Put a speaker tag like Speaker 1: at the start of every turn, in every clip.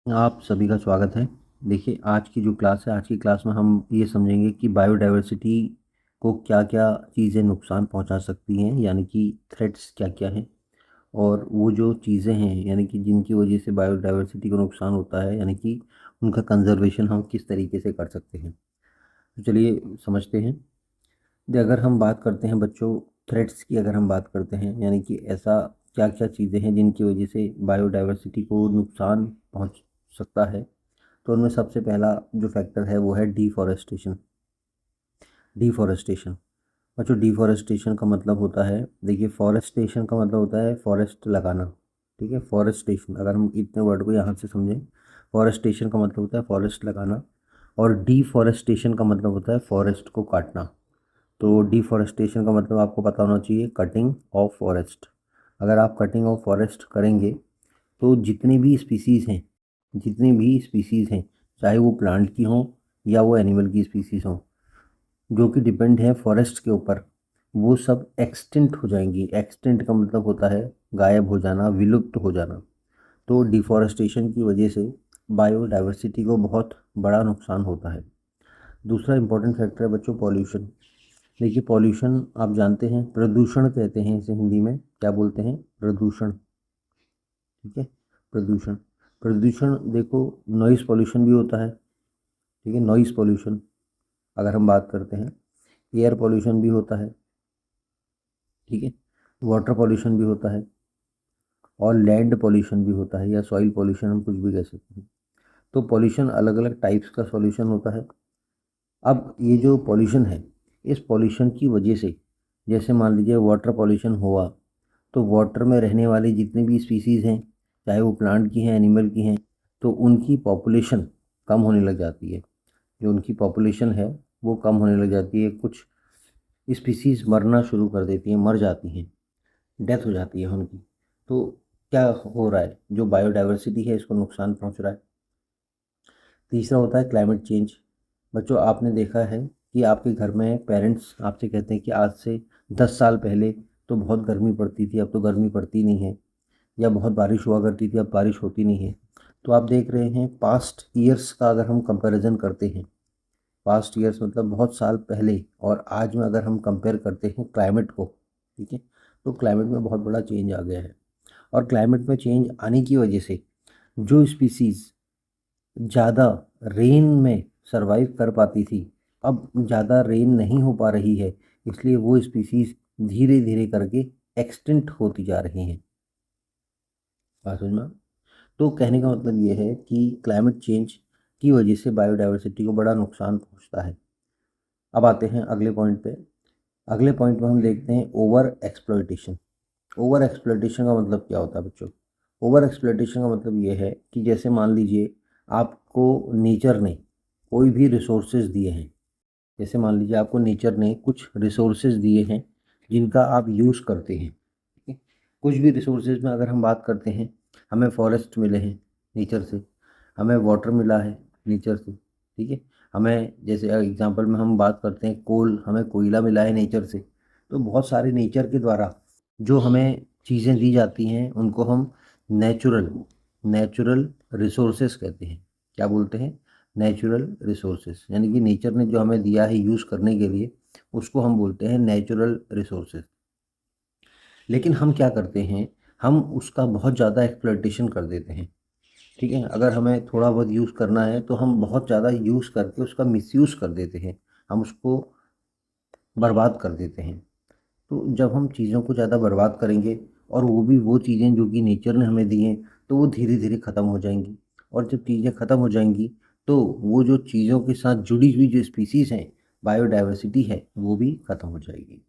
Speaker 1: आप सभी का स्वागत है। देखिए, आज की जो क्लास है, आज की क्लास में हम ये समझेंगे कि बायोडायवर्सिटी को क्या-क्या चीज़ें नुकसान पहुंचा सकती हैं, यानी कि थ्रेट्स क्या-क्या हैं, और वो जो चीज़ें हैं यानी कि जिनकी वजह से बायोडायवर्सिटी को नुकसान होता है, यानी कि उनका कंजर्वेशन हम किस तरीके से कर सकते हैं। तो चलिए समझते हैं। अगर हम बात करते हैं बच्चों, थ्रेट्स की अगर हम बात करते हैं, यानी कि ऐसा क्या-क्या चीज़ें हैं जिनकी वजह से बायोडायवर्सिटी को नुकसान पहुंच सकता है। तो उनमें सबसे पहला जो फैक्टर है वो है डिफॉरेस्टेशन। डिफॉरेस्टेशन बच्चों, डिफॉरेस्टेशन का मतलब होता है, देखिए फॉरेस्टेशन का मतलब होता है फॉरेस्ट लगाना। ठीक है, फॉरेस्टेशन अगर हम इतने वर्ड को यहाँ से समझें, फॉरेस्टेशन का मतलब होता है फॉरेस्ट लगाना, और डिफॉरेस्टेशन का मतलब होता है फॉरेस्ट को काटना। तो डिफॉरेस्टेशन का मतलब आपको पता होना चाहिए, कटिंग ऑफ फॉरेस्ट। अगर आप कटिंग ऑफ फॉरेस्ट करेंगे तो जितनी भी स्पीसीज़ हैं, चाहे वो प्लांट की हों या वो एनिमल की स्पीसीज़ हों, जो कि डिपेंड है फॉरेस्ट के ऊपर, वो सब एक्सटिंक्ट हो जाएंगी। एक्सटिंक्ट का मतलब होता है गायब हो जाना, विलुप्त हो जाना। तो डिफॉरेस्टेशन की वजह से बायोडाइवर्सिटी को बहुत बड़ा नुकसान होता है। दूसरा इंपॉर्टेंट फैक्टर है बच्चों, पॉल्यूशन। देखिए, पॉल्यूशन आप जानते हैं, प्रदूषण कहते हैं इसे हिंदी में, क्या बोलते हैं, प्रदूषण। ठीक है, प्रदूषण। प्रदूषण देखो, नॉइज़ पॉल्यूशन भी होता है। ठीक है, नॉइज़ पॉल्यूशन अगर हम बात करते हैं, एयर पॉल्यूशन भी होता है। ठीक है, वाटर पॉल्यूशन भी होता है, और लैंड पॉल्यूशन भी होता है, या सॉइल पॉल्यूशन हम कुछ भी कह सकते हैं। तो पॉल्यूशन अलग अलग टाइप्स का सॉल्यूशन होता है। अब ये जो पॉल्यूशन है, इस पॉल्यूशन की वजह से, जैसे मान लीजिए वाटर पॉल्यूशन हुआ, तो वाटर में रहने वाली जितनी भी स्पीसीज़ हैं, चाहे वो प्लांट की हैं, एनिमल की हैं, तो उनकी पॉपुलेशन कम होने लग जाती है। जो उनकी पॉपुलेशन है वो कम होने लग जाती है। कुछ स्पीसीज़ मरना शुरू कर देती हैं, मर जाती हैं, डेथ हो जाती है उनकी। तो क्या हो रहा है, जो बायोडाइवर्सिटी है इसको नुकसान पहुंच रहा है। तीसरा होता है क्लाइमेट चेंज। बच्चों, आपने देखा है कि आपके घर में पेरेंट्स आपसे कहते हैं कि आज से 10 साल पहले तो बहुत गर्मी पड़ती थी, अब तो गर्मी पड़ती नहीं है, या बहुत बारिश हुआ करती थी, अब बारिश होती नहीं है। तो आप देख रहे हैं, पास्ट ईयर्स का अगर हम कंपैरिजन करते हैं, पास्ट ईयर्स मतलब बहुत साल पहले, और आज में अगर हम कंपेयर करते हैं क्लाइमेट को, ठीक है, तो क्लाइमेट में बहुत बड़ा चेंज आ गया है। और क्लाइमेट में चेंज आने की वजह से जो स्पीसीज़ ज़्यादा रेन में सरवाइव कर पाती थी, अब ज़्यादा रेन नहीं हो पा रही है, इसलिए वो स्पीसीज़ धीरे धीरे करके एक्सटिंक्ट होती जा रही हैं। बात समझ में? तो कहने का मतलब ये है कि क्लाइमेट चेंज की वजह से बायोडाइवर्सिटी को बड़ा नुकसान पहुंचता है। अब आते हैं अगले पॉइंट पे। अगले पॉइंट में हम देखते हैं ओवर एक्सप्लॉयटेशन। ओवर एक्सप्लॉयटेशन का मतलब क्या होता है बच्चों? ओवर एक्सप्लॉयटेशन का मतलब ये है कि जैसे मान लीजिए आपको नेचर ने कोई भी रिसोर्सेज दिए हैं, जैसे मान लीजिए आपको नेचर ने कुछ रिसोर्सेज दिए हैं जिनका आप यूज़ करते हैं। ठीक है, कुछ भी रिसोर्सेज में अगर हम बात करते हैं, हमें फॉरेस्ट मिले हैं नेचर से, हमें वाटर मिला है नेचर से। ठीक है, हमें जैसे एग्जांपल में हम बात करते हैं कोल, हमें कोयला मिला है नेचर से। तो बहुत सारे नेचर के द्वारा जो हमें चीज़ें दी जाती हैं उनको हम नेचुरल नेचुरल रिसोर्सेज कहते हैं। क्या बोलते हैं? नेचुरल रिसोर्सेज, यानी कि नेचर ने जो हमें दिया है यूज़ करने के लिए, उसको हम बोलते हैं नेचुरल रिसोर्सेज। लेकिन हम क्या करते हैं, हम उसका बहुत ज़्यादा एक्सप्लॉयटेशन कर देते हैं। ठीक है, अगर हमें थोड़ा बहुत यूज़ करना है तो हम बहुत ज़्यादा यूज़ करके उसका मिसयूज़ कर देते हैं, हम उसको बर्बाद कर देते हैं। तो जब हम चीज़ों को ज़्यादा बर्बाद करेंगे, और वो भी वो चीज़ें जो कि नेचर ने हमें दी हैं, तो वो धीरे धीरे ख़त्म हो जाएंगी। और जब चीज़ें ख़त्म हो जाएंगी, तो वो जो चीज़ों के साथ जुड़ी हुई जो स्पीसीज़ हैं, बायोडाइवर्सिटी है, वो भी ख़त्म हो जाएगी।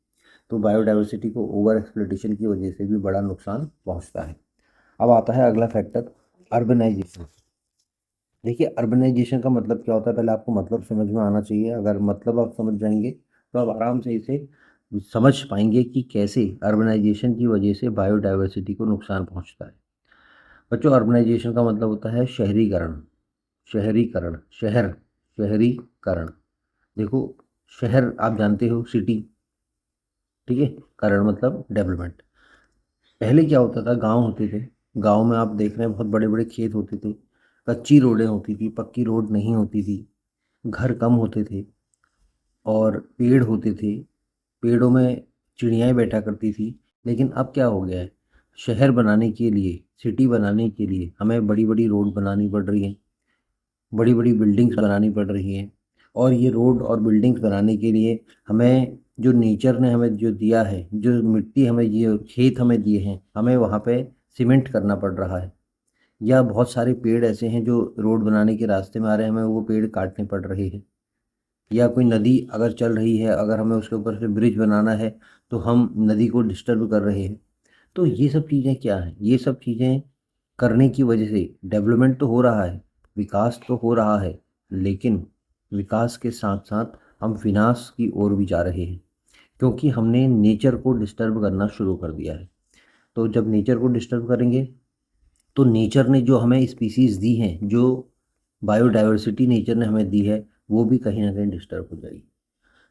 Speaker 1: तो बायोडाइवर्सिटी को ओवर एक्सप्लोइटेशन की वजह से भी बड़ा नुकसान पहुंचता है। अब आता है अगला फैक्टर, अर्बनाइजेशन। देखिए, अर्बनाइजेशन का मतलब क्या होता है, पहले आपको मतलब समझ में आना चाहिए। अगर मतलब आप समझ जाएंगे तो आप आराम से इसे समझ पाएंगे कि कैसे अर्बनाइजेशन की वजह से बायोडाइवर्सिटी को नुकसान पहुंचता है। बच्चों, अर्बनाइजेशन का मतलब होता है शहरीकरण। शहरीकरण, शहरीकरण। देखो, शहर आप जानते हो, सिटी। ठीक है, करण मतलब डेवलपमेंट। पहले क्या होता था, गांव होते थे, गांव में आप देख रहे हैं बहुत बड़े बड़े खेत होते थे, कच्ची रोडें होती थी, पक्की रोड नहीं होती थी, घर कम होते थे और पेड़ होते थे, पेड़ों में चिड़ियाएँ बैठा करती थी। लेकिन अब क्या हो गया है, शहर बनाने के लिए, सिटी बनाने के लिए हमें बड़ी-बड़ी रोड बनानी पड़ रही हैं, बड़ी-बड़ी बिल्डिंग्स बनानी पड़ रही हैं और ये रोड और बिल्डिंग्स बनाने के लिए हमें जो नेचर ने हमें जो दिया है, जो मिट्टी हमें ये खेत हमें दिए हैं, हमें वहाँ पे सीमेंट करना पड़ रहा है। या बहुत सारे पेड़ ऐसे हैं जो रोड बनाने के रास्ते में आ रहे हैं, हमें वो पेड़ काटने पड़ रहे हैं। या कोई नदी अगर चल रही है, अगर हमें उसके ऊपर से ब्रिज बनाना है तो हम नदी को डिस्टर्ब कर रहे हैं। तो ये सब चीज़ें क्या हैं, ये सब चीज़ें करने की वजह से डेवलपमेंट तो हो रहा है, विकास तो हो रहा है, लेकिन विकास के साथ साथ हम विनाश की ओर भी जा रहे हैं, क्योंकि हमने नेचर को डिस्टर्ब करना शुरू कर दिया है। तो जब नेचर को डिस्टर्ब करेंगे तो नेचर ने जो हमें स्पीसीज़ दी हैं, जो बायोडाइवर्सिटी नेचर ने हमें दी है, वो भी कहीं न कहीं डिस्टर्ब हो जाएगी।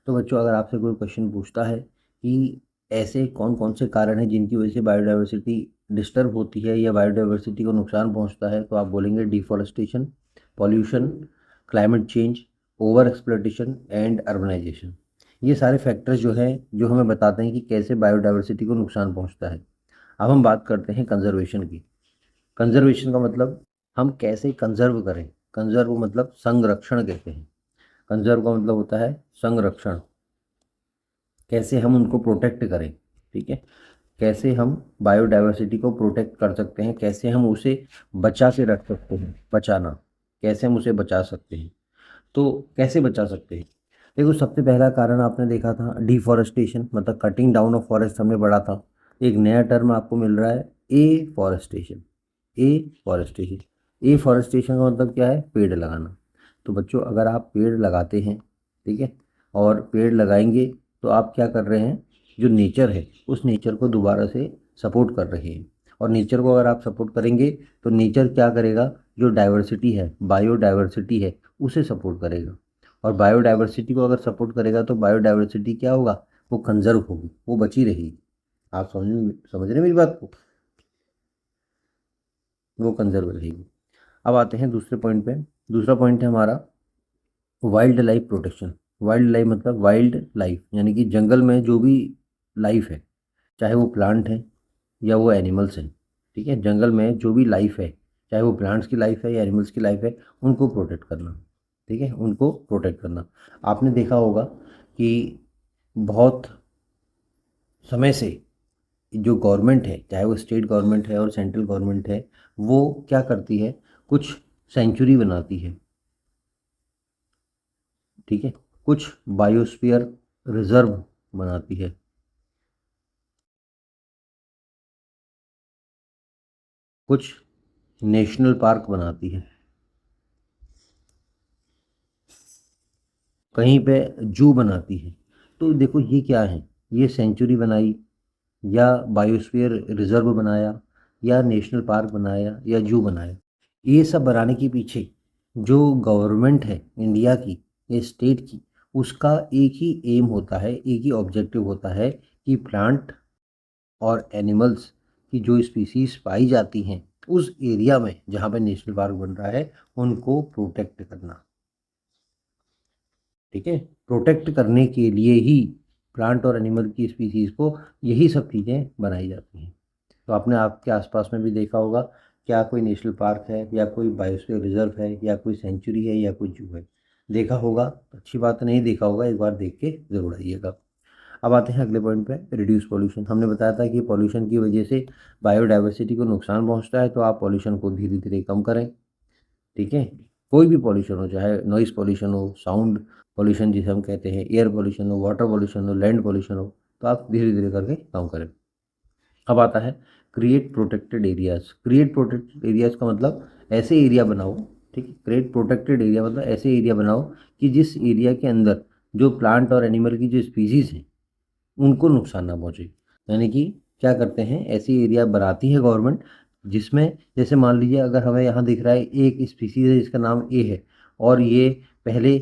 Speaker 1: तो बच्चों, अगर आपसे कोई क्वेश्चन पूछता है कि ऐसे कौन कौन से कारण हैं जिनकी वजह से बायोडाइवर्सिटी डिस्टर्ब होती है या बायोडाइवर्सिटी को नुकसान पहुंचता है, तो आप बोलेंगे deforestation, pollution, climate change, over exploitation and urbanisation. ये सारे फैक्टर्स जो हैं, जो हमें बताते हैं कि कैसे बायोडाइवर्सिटी को नुकसान पहुंचता है। अब हम बात करते हैं कंजर्वेशन की। कंजर्वेशन का मतलब हम कैसे कंजर्व करें। कंजर्व मतलब संरक्षण कहते हैं। कंजर्व का मतलब होता है संरक्षण, कैसे हम उनको प्रोटेक्ट करें। ठीक है, कैसे हम बायोडाइवर्सिटी को प्रोटेक्ट कर सकते हैं, कैसे हम उसे बचा के रख सकते हैं, बचाना, कैसे हम उसे बचा सकते हैं। तो कैसे बचा सकते हैं, देखो सबसे पहला कारण आपने देखा था डिफॉरेस्टेशन, मतलब कटिंग डाउन ऑफ फॉरेस्ट हमने पढ़ा था। एक नया टर्म आपको मिल रहा है ए फॉरेस्टेशन। ए फॉरेस्टेशन, ए फॉरेस्टेशन का मतलब क्या है, पेड़ लगाना। तो बच्चों, अगर आप पेड़ लगाते हैं, ठीक है, और पेड़ लगाएंगे तो आप क्या कर रहे हैं, जो नेचर है उस नेचर को दोबारा से सपोर्ट कर रहे हैं। और नेचर को अगर आप सपोर्ट करेंगे तो नेचर क्या करेगा, जो डाइवर्सिटी है, बायोडाइवर्सिटी है, उसे सपोर्ट करेगा। और बायोडाइवर्सिटी को अगर सपोर्ट करेगा तो बायोडाइवर्सिटी क्या होगा, वो कंजर्व होगी, वो बची रहेगी। आप समझ रहे हैं मेरी बात को, वो कंजर्व रहेगी। अब आते हैं दूसरे पॉइंट पे। दूसरा पॉइंट है हमारा wild life protection. Wild life मतलब वाइल्ड लाइफ यानी कि जंगल में जो भी लाइफ है, चाहे वो प्लांट है या वो एनिमल्स हैं, ठीक है, जंगल में जो भी लाइफ है, चाहे वो प्लांट्स की लाइफ है या एनिमल्स की लाइफ है, उनको प्रोटेक्ट करना। ठीक है, उनको प्रोटेक्ट करना। आपने देखा होगा कि बहुत समय से जो गवर्नमेंट है, चाहे वो स्टेट गवर्नमेंट है और सेंट्रल गवर्नमेंट है, वो क्या करती है, कुछ सेंचुरी बनाती है, ठीक है, कुछ बायोस्फीयर रिजर्व बनाती है, कुछ नेशनल पार्क बनाती है, कहीं पे जू बनाती है। तो देखो ये क्या है, ये सेंचुरी बनाई या बायोस्फीयर रिजर्व बनाया या नेशनल पार्क बनाया या जू बनाया, ये सब बनाने के पीछे जो गवर्नमेंट है इंडिया की या स्टेट की, उसका एक ही एम होता है, एक ही ऑब्जेक्टिव होता है कि प्लांट और एनिमल्स की जो स्पीसीज पाई जाती हैं उस एरिया में जहाँ पे नेशनल पार्क बन रहा है, उनको प्रोटेक्ट करना। ठीक है, प्रोटेक्ट करने के लिए ही प्लांट और एनिमल की स्पीसीज को यही सब चीज़ें बनाई जाती हैं। तो आपने आपके आसपास में भी देखा होगा, क्या कोई नेशनल पार्क है या कोई बायोस्फीयर रिजर्व है या कोई सेंचुरी है या कोई जू है, देखा होगा, अच्छी बात है, नहीं देखा होगा एक बार देख के ज़रूर आइएगा। अब आते हैं अगले पॉइंट पे, रिड्यूस पॉल्यूशन। हमने बताया था कि पॉल्यूशन की वजह से बायोडाइवर्सिटी को नुकसान पहुंचता है, तो आप पॉल्यूशन को धीरे धीरे कम करें। ठीक है, कोई भी पॉल्यूशन हो, चाहे नॉइस पॉल्यूशन हो, साउंड पॉल्यूशन जिसे हम कहते हैं, एयर पॉल्यूशन हो, वाटर पॉल्यूशन हो, लैंड पॉल्यूशन हो, तो आप धीरे धीरे करके कम करें। अब आता है create protected areas. Create protected areas का मतलब ऐसे एरिया बनाओ, ठीक है, क्रिएट प्रोटेक्टेड एरिया मतलब ऐसे एरिया बनाओ कि जिस एरिया के अंदर जो प्लांट और एनिमल की जो स्पीसीज़ हैं उनको नुकसान ना पहुँचे। यानी कि क्या करते हैं, ऐसी एरिया बनाती है गवर्नमेंट जिसमें, जैसे मान लीजिए अगर हमें यहाँ दिख रहा है एक स्पीसीज़ है जिसका नाम ए है, और ये पहले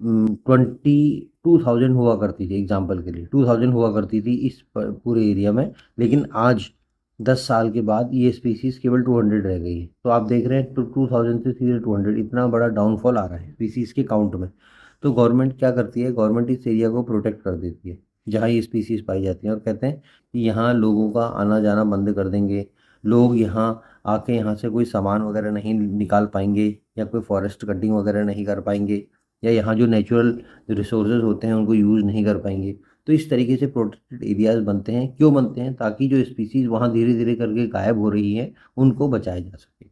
Speaker 1: 22,000 हुआ करती थी, एग्जाम्पल के लिए 2000 हुआ करती थी इस पूरे एरिया में, लेकिन आज 10 साल के बाद ये स्पीसीज़ केवल 200 रह गई है। तो आप देख रहे हैं, तो 2000 से सीधे 200, इतना बड़ा डाउनफॉल आ रहा है स्पीसीज़ के काउंट में। तो गवर्नमेंट क्या करती है, गवर्नमेंट इस एरिया को प्रोटेक्ट कर देती है जहाँ ये स्पीसीज़ पाई जाती हैं, और कहते हैं कि यहाँ लोगों का आना जाना बंद कर देंगे। लोग यहाँ आके यहाँ से कोई सामान वगैरह नहीं निकाल पाएंगे, या कोई फॉरेस्ट कटिंग वगैरह नहीं कर पाएंगे, या यहाँ जो नेचुरल रिसोर्सेज होते हैं उनको यूज़ नहीं कर पाएंगे। तो इस तरीके से प्रोटेक्टेड एरियाज बनते हैं। क्यों बनते हैं? ताकि जो स्पीसीज़ वहाँ धीरे धीरे करके गायब हो रही हैं उनको बचाया जा सके।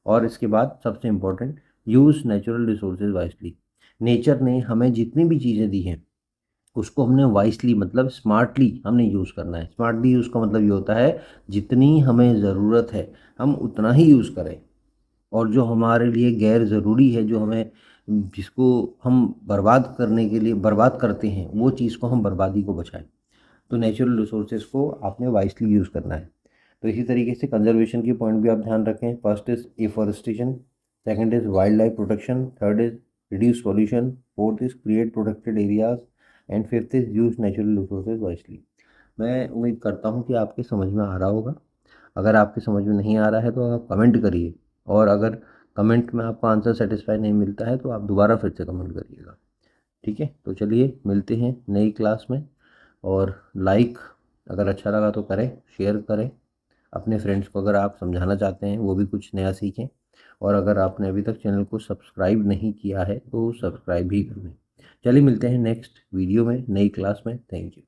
Speaker 1: और इसके बाद सबसे important, use natural resources wisely. Nature ने हमें जितनी भी चीज़ें दी हैं उसको हमने वाइसली मतलब स्मार्टली हमने यूज़ करना है। स्मार्टली यूज़ का मतलब ये होता है जितनी हमें ज़रूरत है हम उतना ही यूज़ करें, और जो हमारे लिए गैर ज़रूरी है, जो हमें जिसको हम बर्बाद करने के लिए बर्बाद करते हैं, वो चीज़ को हम बर्बादी को बचाएं। तो नेचुरल रिसोर्सेज को आपने वाइसली यूज़ करना है। तो इसी तरीके से कंजर्वेशन की पॉइंट भी आप ध्यान रखें। First is afforestation, second is wild life protection, third is reduce pollution, fourth is create protected areas, and fifth is use natural resources wisely. मैं उम्मीद करता हूँ कि आपके समझ में आ रहा होगा। अगर आपके समझ में नहीं आ रहा है तो आप कमेंट करिए, और अगर कमेंट में आपको आंसर सेटिस्फाई नहीं मिलता है तो आप दोबारा फिर से कमेंट करिएगा। ठीक है, तो चलिए मिलते हैं नई क्लास में। और लाइक अगर अच्छा लगा तो करें, शेयर करें अपने फ्रेंड्स को, अगर आप समझाना चाहते हैं वो भी कुछ नया सीखें। और अगर आपने अभी तक चैनल को सब्सक्राइब नहीं किया है तो सब्सक्राइब भी कर लें। चलिए मिलते हैं नेक्स्ट वीडियो में नई क्लास में। Thank you.